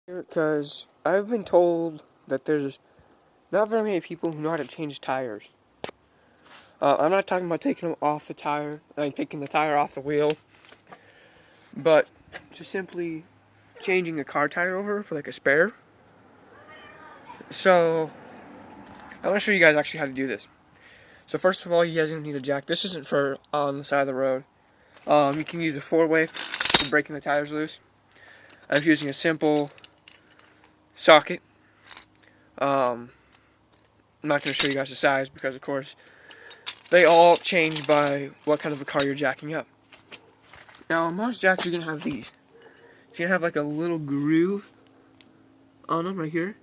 Because I've been told that there's not very many people who know how to change tires. I'm not talking about taking them off the tire, like taking the tire off the wheel, but just simply changing a car tire over for like a spare. So I want to show you guys actually how to do this. So first of all, you guys are gonna need a jack. This isn't for on the side of the road. You can use a 4-way for breaking the tires loose. I'm just using a simple socket. I'm not going to show you guys the size because, of course, they all change by what kind of a car you're jacking up. Now, most jacks are going to have these. It's going to have like a little groove on them right here.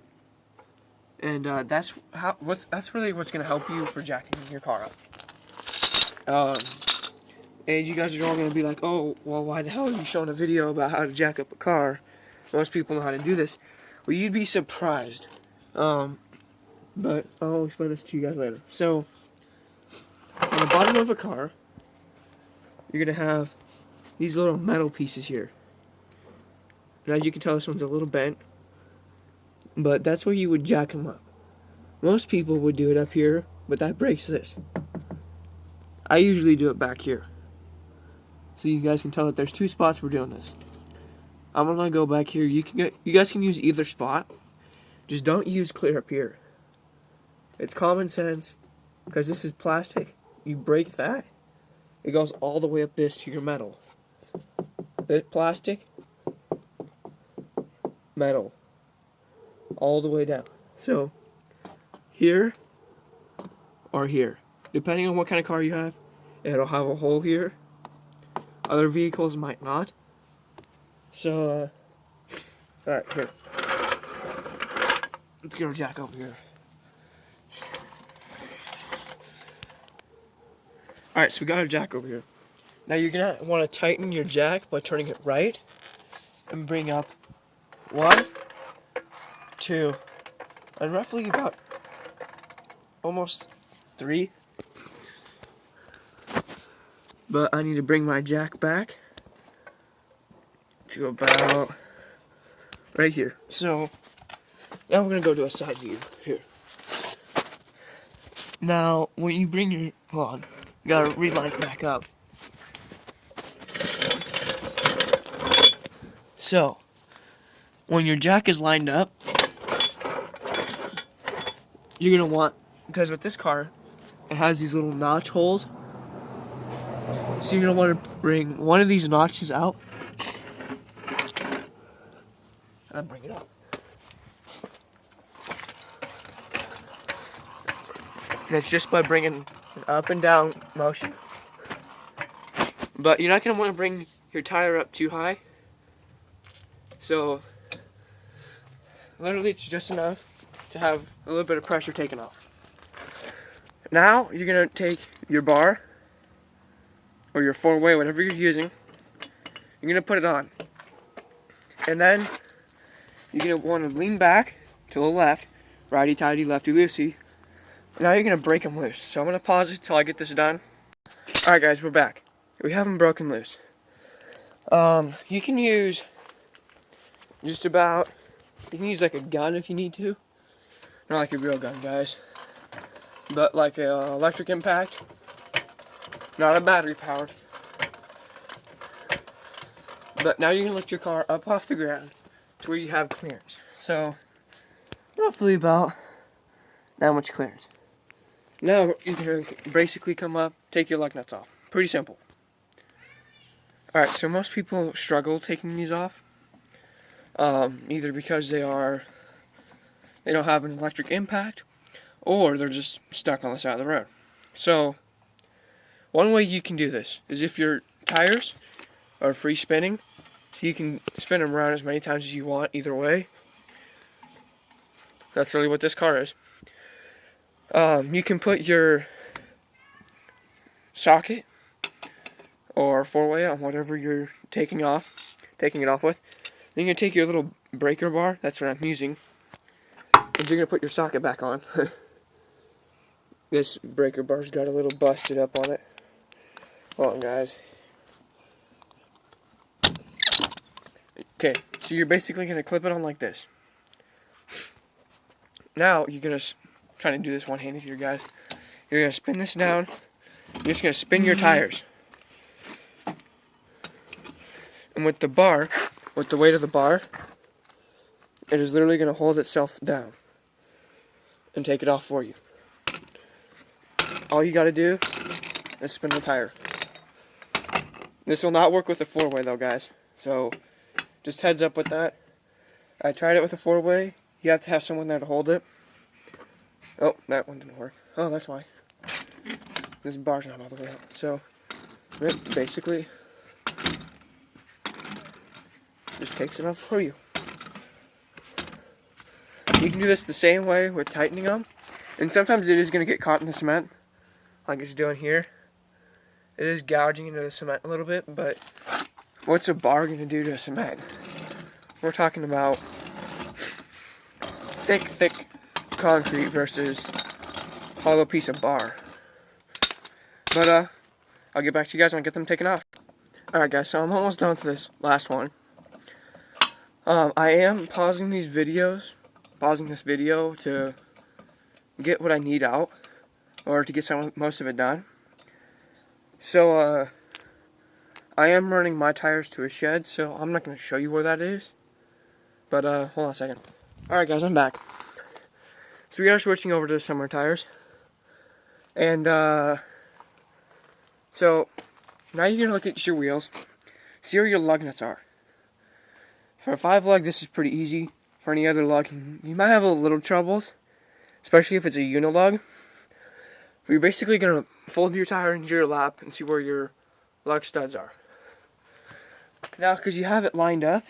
And that's really what's going to help you for jacking your car up. And you guys are all going to be like, oh, well, why the hell are you showing a video about how to jack up a car? Most people know how to do this. Well, you'd be surprised. But I'll explain this to you guys later. So, on the bottom of a car, you're going to have these little metal pieces here. And as you can tell, this one's a little bent. But that's where you would jack them up. Most people would do it up here, but that breaks this. I usually do it back here. So you guys can tell that there's two spots we're doing this. I'm going to go back here. You guys can use either spot. Just don't use clear up here. It's common sense, because this is plastic. You break that, it goes all the way up this to your metal. This plastic, metal, all the way down. So, here or here. Depending on what kind of car you have, it'll have a hole here. Other vehicles might not. So, alright, here. Let's get our jack over here. Alright, so we got our jack over here. Now you're going to want to tighten your jack by turning it right and bring up 1, 2, and roughly about almost 3. But I need to bring my jack back to about right here. So now we're going to go to a side view here. Now, when you bring your, hold on, you gotta reline it back up. So, when your jack is lined up, you're gonna want, because with this car, it has these little notch holes. So you're gonna want to bring one of these notches out and bring it up. And it's just by bringing an up and down motion. But you're not going to want to bring your tire up too high. So, literally it's just enough to have a little bit of pressure taken off. Now, you're going to take your bar, or your 4-way, whatever you're using. You're going to put it on. And then, you're going to want to lean back to the left, righty-tighty, lefty-loosey. Now you're going to break them loose. So I'm going to pause it until I get this done. Alright guys, we're back. We have them broken loose. You can use just about, you can use like a gun if you need to. Not like a real gun, guys. But like an electric impact. Not a battery powered. But now you can lift your car up off the ground to where you have clearance. So, roughly about that much clearance. Now you can basically come up, take your lug nuts off. Pretty simple. Alright, so most people struggle taking these off. Either because they don't have an electric impact, or they're just stuck on the side of the road. So, one way you can do this is if your tires are free spinning, so you can spin them around as many times as you want, either way. That's really what this car is. You can put your socket or 4-way on whatever you're taking it off with. Then you're going to take your little breaker bar, that's what I'm using, and you're going to put your socket back on. This breaker bar's got a little busted up on it. Hold on, guys. Okay, so you're basically going to clip it on like this. Now, you're going to try to do this one-handed here, guys. You're going to spin this down. You're just going to spin your tires. And with the bar, with the weight of the bar, it is literally going to hold itself down and take it off for you. All you got to do is spin the tire. This will not work with the 4-way though, guys. So, just heads up with that. I tried it with a 4-way. You have to have someone there to hold it. Oh, that one didn't work. Oh, that's why. This bar's not all the way up. So, it basically just takes it off for you. You can do this the same way with tightening them. And sometimes it is going to get caught in the cement, like it's doing here. It is gouging into the cement a little bit, but what's a bar going to do to cement? We're talking about thick concrete versus hollow piece of bar. But I'll get back to you guys when I get them taken off. Alright guys, so I'm almost done with this last one. I am pausing this video to get what I need out, or to get most of it done. So, I am running my tires to a shed, so I'm not going to show you where that is. But, hold on a second. Alright guys, I'm back. So we are switching over to the summer tires. And, so, now you're going to look at your wheels, see where your lug nuts are. For a 5-lug, this is pretty easy. For any other lug, you might have a little troubles, especially if it's a unilug. But you're basically going to fold your tire into your lap and see where your lug studs are. Now, because you have it lined up,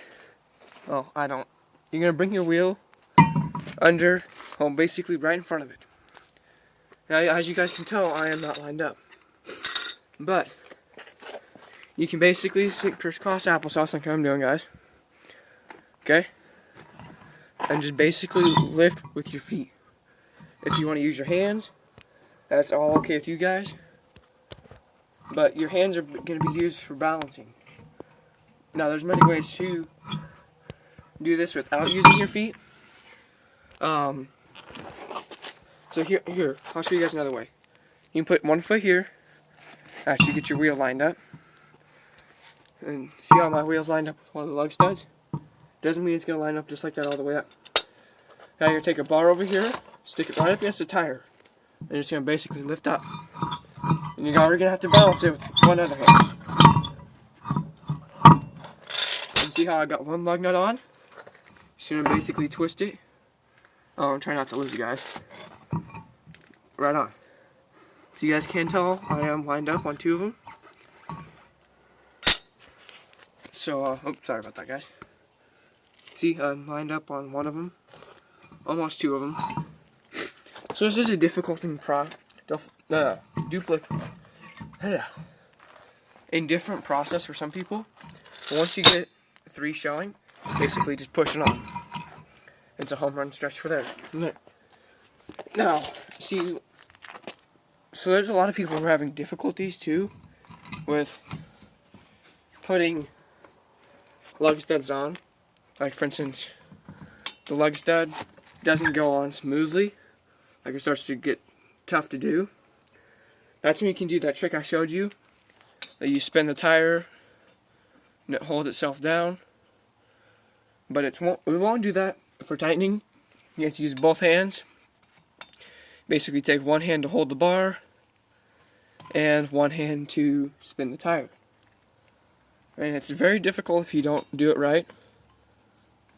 well, I don't. You're going to bring your wheel under, well, basically right in front of it. Now, as you guys can tell, I am not lined up. But, you can basically crisscross applesauce like I'm doing, guys. Okay? And just basically lift with your feet. If you want to use your hands, that's all okay with you guys. But your hands are going to be used for balancing. Now, there's many ways to do this without using your feet. So here, I'll show you guys another way. You can put one foot here, after you get your wheel lined up. And see how my wheel's lined up with one of the lug studs? Doesn't mean it's going to line up just like that all the way up. Now you're going to take a bar over here, stick it right up against the tire, and you're just going to basically lift up. And you're already going to have to balance it with one other hand. And see how I got one lug nut on? Just going to basically twist it. Oh, I'm trying not to lose you guys. Right on. So you guys can tell I am lined up on 2 of them. So, sorry about that, guys. See, I'm lined up on 1 of them. Almost 2 of them. So this is a difficult thing indifferent process for some people. But once you get 3 showing, basically just push it on. It's a home run stretch for there. Now, see, so there's a lot of people who are having difficulties too with putting lug studs on. Like for instance, the lug stud doesn't go on smoothly. Like it starts to get tough to do. That's when you can do that trick I showed you. That you spin the tire and it holds itself down. But we won't do that for tightening. You have to use both hands. Basically take one hand to hold the bar and one hand to spin the tire. And it's very difficult if you don't do it right.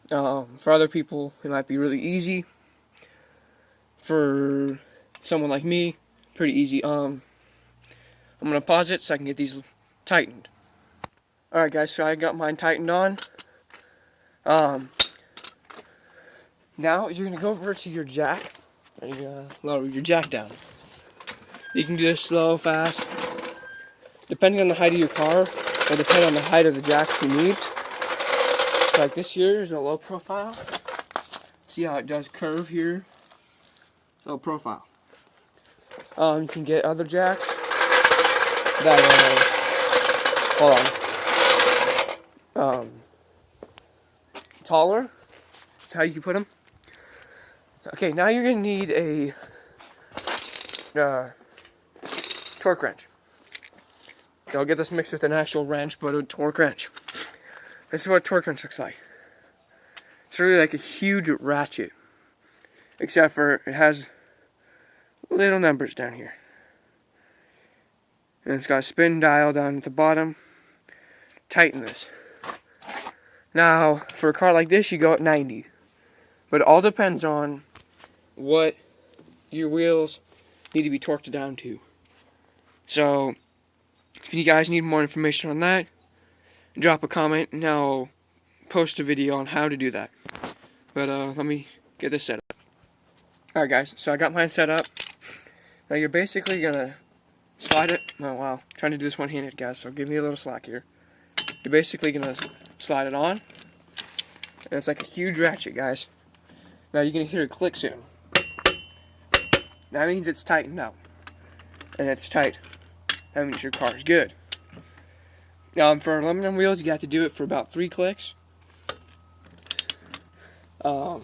For other people, it might be really easy. For someone like me, pretty easy. I'm going to pause it so I can get these tightened. Alright guys, so I got mine tightened on. Now you're going to go over to your jack. And you're going to lower your jack down. You can do this slow, fast. Depending on the height of your car, or depending on the height of the jack you need. Like this here is a low profile. See how it does curve here? Low profile. You can get other jacks that hold on. taller. That's how you can put them. Okay, now you're going to need a torque wrench. I'll get this mixed with an actual wrench, but a torque wrench. This is what a torque wrench looks like. It's really like a huge ratchet, except for it has little numbers down here. And it's got a spin dial down at the bottom. Tighten this. Now, for a car like this, you go at 90. But it all depends on what your wheels need to be torqued down to. So, if you guys need more information on that, drop a comment and I'll post a video on how to do that. But let me get this set up. Alright guys, so I got mine set up. Now you're basically gonna slide it. Oh wow, trying to do this one-handed, guys, so give me a little slack here. You're basically gonna slide it on. And it's like a huge ratchet, guys. Now you're gonna hear it click soon. That means it's tightened up. And it's tight. That means your car is good. For aluminum wheels, you have to do it for about 3 clicks. I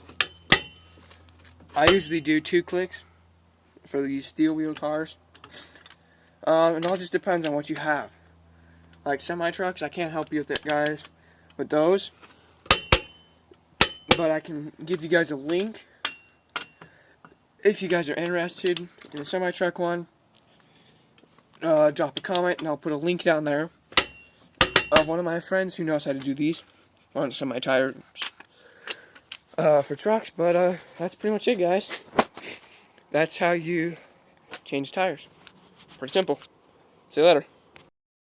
usually do 2 clicks for these steel wheel cars. And it all just depends on what you have. Like semi-trucks, I can't help you with that, guys, with those. But I can give you guys a link if you guys are interested in a semi-truck one. Drop a comment and I'll put a link down there of one of my friends who knows how to do these on semi-tires for trucks. But that's pretty much it, guys. That's how you change tires. Pretty simple. See you later.